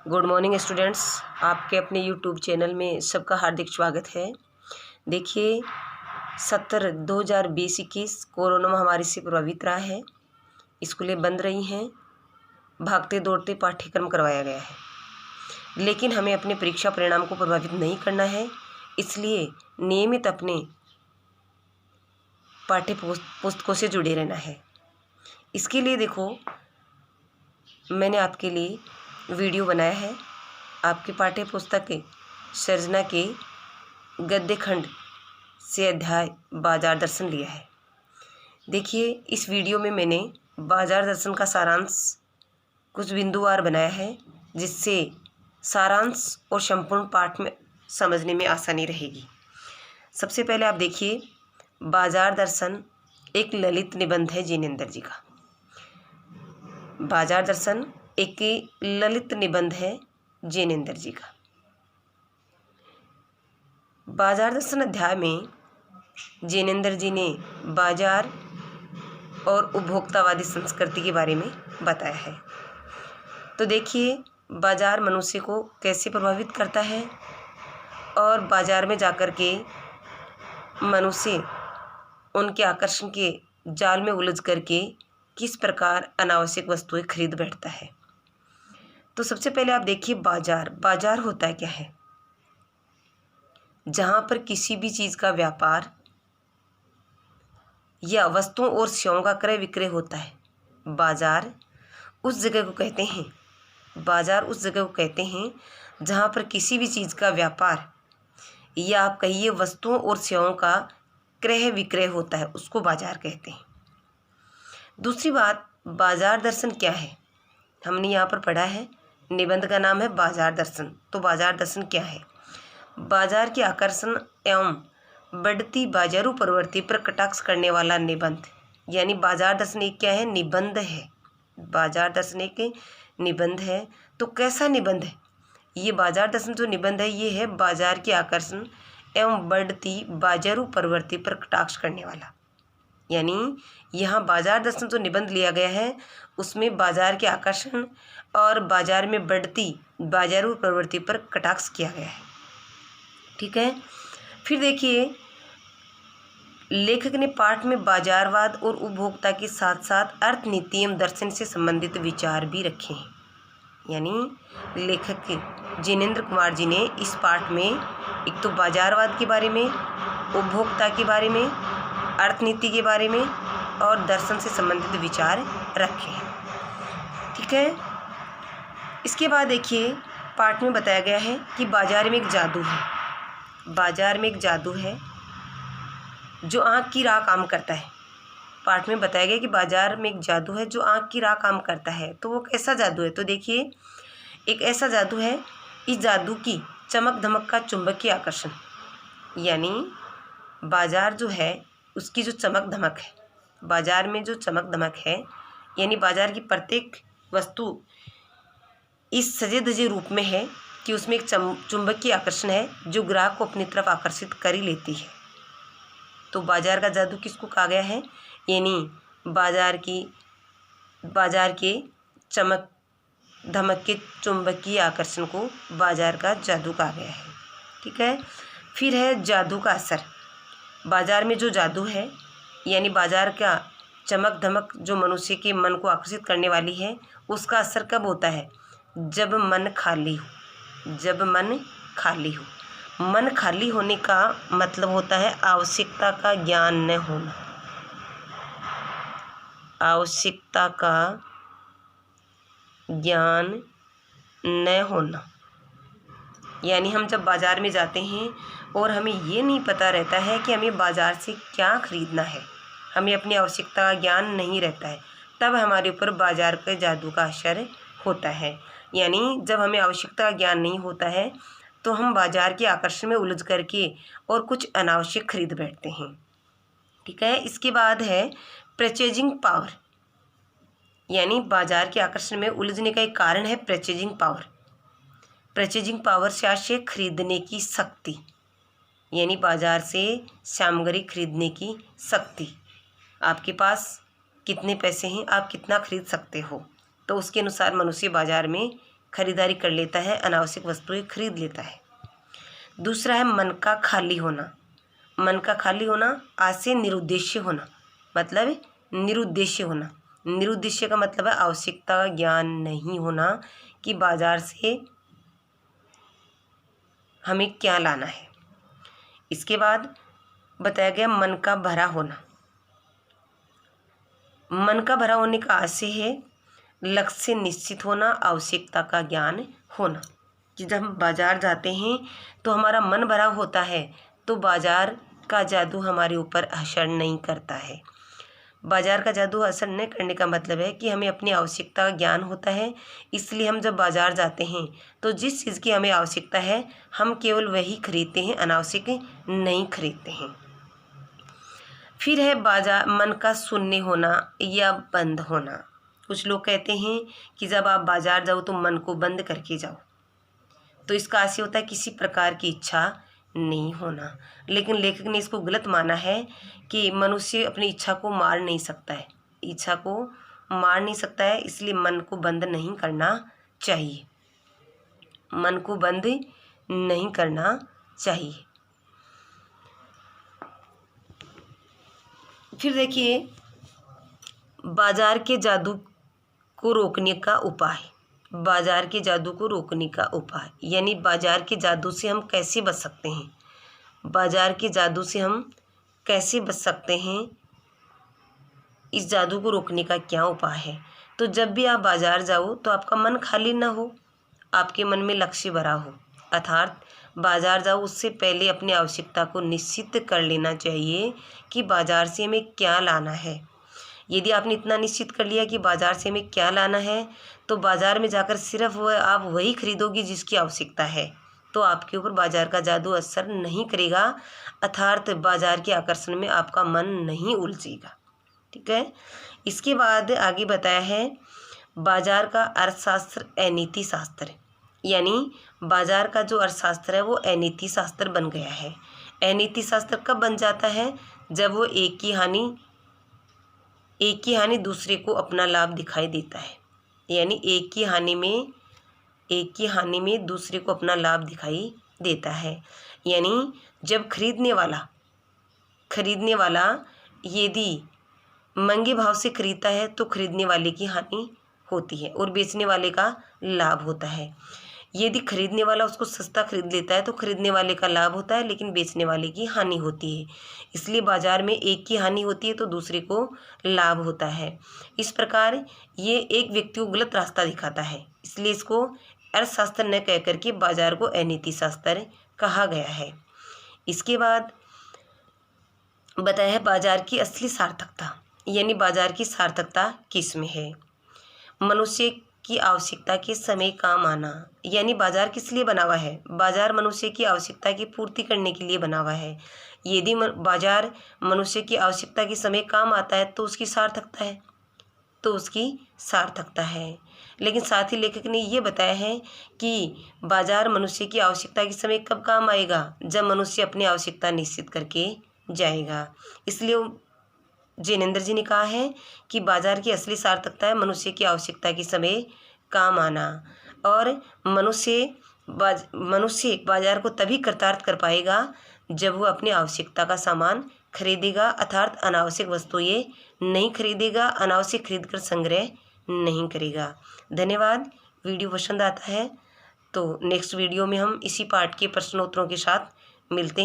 Good morning students, आपके अपने YouTube channel में सबका हार्दिक स्वागत है। देखिए 2020-21 कोरोना महामारी से प्रभावित रहा है। स्कूलें बंद रही हैं, भागते दौड़ते पाठ्यक्रम करवाया गया है, लेकिन हमें अपने परीक्षा परिणाम को प्रभावित नहीं करना है। इसलिए नियमित अपने पाठ्य पुस्तकों से जुड़े रहना है। इसके लिए देखो, मैंने आपके लिए वीडियो बनाया है। आपके पाठ्य पुस्तक के सर्जना के गद्य खंड से अध्याय बाजार दर्शन लिया है। देखिए, इस वीडियो में मैंने बाजार दर्शन का सारांश कुछ बिंदुवार बनाया है, जिससे सारांश और संपूर्ण पाठ में समझने में आसानी रहेगी। सबसे पहले आप देखिए, बाजार दर्शन एक ललित निबंध है जिनेंद्र जी का। बाजार दर्शन एक ललित निबंध है जिनेंद्र जी का। बाजार दर्शन अध्याय में जिनेंद्र जी ने बाजार और उपभोक्तावादी संस्कृति के बारे में बताया है। तो देखिए, बाजार मनुष्य को कैसे प्रभावित करता है और बाजार में जाकर के मनुष्य उनके आकर्षण के जाल में उलझ करके किस प्रकार अनावश्यक वस्तुएं खरीद बैठता है। तो सबसे पहले आप देखिए, बाजार होता है क्या है? जहाँ पर किसी भी चीज़ का व्यापार या वस्तुओं और सेवाओं का क्रय विक्रय होता है। बाजार उस जगह को कहते हैं जहाँ पर किसी भी चीज़ का व्यापार या आप कहिए वस्तुओं और सेवाओं का क्रय विक्रय होता है, उसको बाजार कहते हैं। दूसरी बात, बाजार दर्शन क्या है? हमने यहाँ पर पढ़ा है, निबंध का नाम है बाजार दर्शन। तो बाजार दर्शन क्या है? बाजार के आकर्षण एवं बढ़ती बाजारू प्रवृत्ति पर कटाक्ष करने वाला निबंध, यानी बाजार दर्शन एक क्या है? निबंध है। बाजार दर्शन एक निबंध है। तो कैसा निबंध है ये? बाजार दर्शन जो निबंध है ये है बाजार के आकर्षण एवं बढ़ती बाजारू प्रवृत्ति पर कटाक्ष करने वाला। यानी यहाँ बाजार दर्शन जो निबंध लिया गया है उसमें बाजार के आकर्षण और बाजार में बढ़ती बाजारू प्रवृत्ति पर कटाक्ष किया गया है। ठीक है। फिर देखिए, लेखक ने पाठ में बाजारवाद और उपभोक्ता के साथ साथ अर्थनीति एवं दर्शन से संबंधित विचार भी रखे हैं। यानी लेखक जिनेंद्र कुमार जी ने इस पाठ में एक तो बाजारवाद के बारे में, उपभोक्ता के बारे में, अर्थनीति के बारे में और दर्शन से संबंधित विचार रखे हैं। ठीक है। इसके बाद देखिए, पाठ में बताया गया है कि बाजार में एक जादू है। बाजार में एक जादू है जो आँख की राह काम करता है। पाठ में बताया गया कि बाजार में एक जादू है जो आँख की राह काम करता है। तो वो कैसा जादू है? तो देखिए, एक ऐसा जादू है, इस जादू की चमक धमक का चुंबकीय आकर्षण, यानी बाजार जो है उसकी जो चमक धमक है, बाजार में जो चमक धमक है, यानी बाजार की प्रत्येक वस्तु इस सजे धजे रूप में है कि उसमें एक चुंबकीय आकर्षण है जो ग्राहक को अपनी तरफ आकर्षित कर ही लेती है। तो बाजार का जादू किसको कहा गया है? यानी बाजार के चमक धमक के चुंबकीय आकर्षण को बाजार का जादू कहा गया है। ठीक है। फिर है जादू का असर। बाजार में जो जादू है, यानी बाजार का चमक धमक जो मनुष्य के मन को आकर्षित करने वाली है, उसका असर कब होता है? जब मन खाली हो। जब मन खाली हो। मन खाली होने का मतलब होता है आवश्यकता का ज्ञान न होना। आवश्यकता का ज्ञान न होना, यानी हम जब बाजार में जाते हैं और हमें ये नहीं पता रहता है कि हमें बाजार से क्या खरीदना है, हमें अपनी आवश्यकता का ज्ञान नहीं रहता है, तब हमारे ऊपर बाजार के जादू का असर होता है। यानी जब हमें आवश्यकता का ज्ञान नहीं होता है तो हम बाजार के आकर्षण में उलझ करके और कुछ अनावश्यक खरीद बैठते हैं। ठीक है। इसके बाद है परचेजिंग पावर, यानी बाजार के आकर्षण में उलझने का एक कारण है परचेजिंग पावर। परचेजिंग पावर से खरीदने की शक्ति, यानी बाजार से सामग्री खरीदने की शक्ति। आपके पास कितने पैसे हैं, आप कितना खरीद सकते हो, तो उसके अनुसार मनुष्य बाजार में खरीदारी कर लेता है, अनावश्यक वस्तुएं खरीद लेता है। दूसरा है मन का खाली होना। मन का खाली होना, आज से निरुद्देश्य होना, मतलब निरुद्देश्य होना। निरुद्देश्य का मतलब है आवश्यकता का ज्ञान नहीं होना कि बाजार से हमें क्या लाना है। इसके बाद बताया गया मन का भरा होना। मन का भरा होने का आशय है लक्ष्य निश्चित होना, आवश्यकता का ज्ञान होना। कि जब हम बाजार जाते हैं तो हमारा मन भरा होता है तो बाजार का जादू हमारे ऊपर असर नहीं करता है। बाजार का जादू असर न करने का मतलब है कि हमें अपनी आवश्यकता का ज्ञान होता है, इसलिए हम जब बाजार जाते हैं तो जिस चीज़ की हमें आवश्यकता है हम केवल वही खरीदते हैं, अनावश्यक नहीं खरीदते हैं। फिर है बाजार मन का शून्य होना या बंद होना। कुछ लोग कहते हैं कि जब आप बाजार जाओ तो मन को बंद करके जाओ, तो इसका आशय होता है किसी प्रकार की इच्छा नहीं होना। लेकिन लेखक ने इसको गलत माना है कि मनुष्य अपनी इच्छा को मार नहीं सकता है, इच्छा को मार नहीं सकता है, इसलिए मन को बंद नहीं करना चाहिए, मन को बंद नहीं करना चाहिए। फिर देखिए बाजार के जादू को रोकने का उपाय। बाजार के जादू को रोकने का उपाय यानी बाजार के जादू से हम कैसे बच सकते हैं। बाजार के जादू से हम कैसे बच सकते हैं, इस जादू को रोकने का क्या उपाय है। तो जब भी आप बाजार जाओ तो आपका मन खाली ना हो, आपके मन में लक्ष्य भरा हो। अर्थात बाजार जाओ उससे पहले अपनी आवश्यकता को निश्चित कर लेना चाहिए कि बाजार से हमें क्या लाना है। यदि आपने इतना निश्चित कर लिया कि बाजार से हमें क्या लाना है, तो बाजार में जाकर सिर्फ आप वही खरीदोगे जिसकी आवश्यकता है, तो आपके ऊपर बाजार का जादू असर नहीं करेगा, अर्थात बाजार के आकर्षण में आपका मन नहीं उलझेगा। ठीक है। इसके बाद आगे बताया है बाजार का अर्थशास्त्र अनीति शास्त्र, यानी बाजार का जो अर्थशास्त्र है वो अनीति शास्त्र बन गया है। अनीति शास्त्र कब बन जाता है, जब वो एक की हानि दूसरे को अपना लाभ दिखाई देता है। यानी एक की हानि में दूसरे को अपना लाभ दिखाई देता है। यानी जब खरीदने वाला यदि महंगे भाव से खरीदता है तो खरीदने वाले की हानि होती है और बेचने वाले का लाभ होता है। यदि खरीदने वाला उसको सस्ता खरीद लेता है तो खरीदने वाले का लाभ होता है, लेकिन बेचने वाले की हानि होती है। इसलिए बाजार में एक की हानि होती है तो दूसरे को लाभ होता है। इस प्रकार ये एक व्यक्ति को गलत रास्ता दिखाता है, इसलिए इसको अर्थशास्त्र न कह करके बाजार को अनीति शास्त्र कहा गया है। इसके बाद बताया है बाजार की असली सार्थकता, यानी बाजार की सार्थकता किस में है। मनुष्य की आवश्यकता के समय काम आना, यानी बाजार किस लिए बना हुआ है, बाजार मनुष्य की आवश्यकता की पूर्ति करने के लिए बना हुआ है। यदि बाजार मनुष्य की आवश्यकता के समय काम आता है तो उसकी सार्थकता है। लेकिन साथ ही लेखक ने ये बताया है कि बाजार मनुष्य की आवश्यकता के समय कब काम आएगा, जब मनुष्य अपनी आवश्यकता निश्चित करके जाएगा। इसलिए जैनेंद्र जी ने कहा है कि बाजार की असली सार्थकता है मनुष्य की आवश्यकता के समय काम आना, और मनुष्य बाजार को तभी कृतार्थ कर पाएगा जब वो अपनी आवश्यकता का सामान खरीदेगा, अर्थात अनावश्यक वस्तुएं नहीं खरीदेगा, अनावश्यक खरीद कर संग्रह नहीं करेगा। धन्यवाद। वीडियो पसंद आता है तो नेक्स्ट वीडियो में हम इसी पार्ट के प्रश्नोत्तरों के साथ मिलते हैं।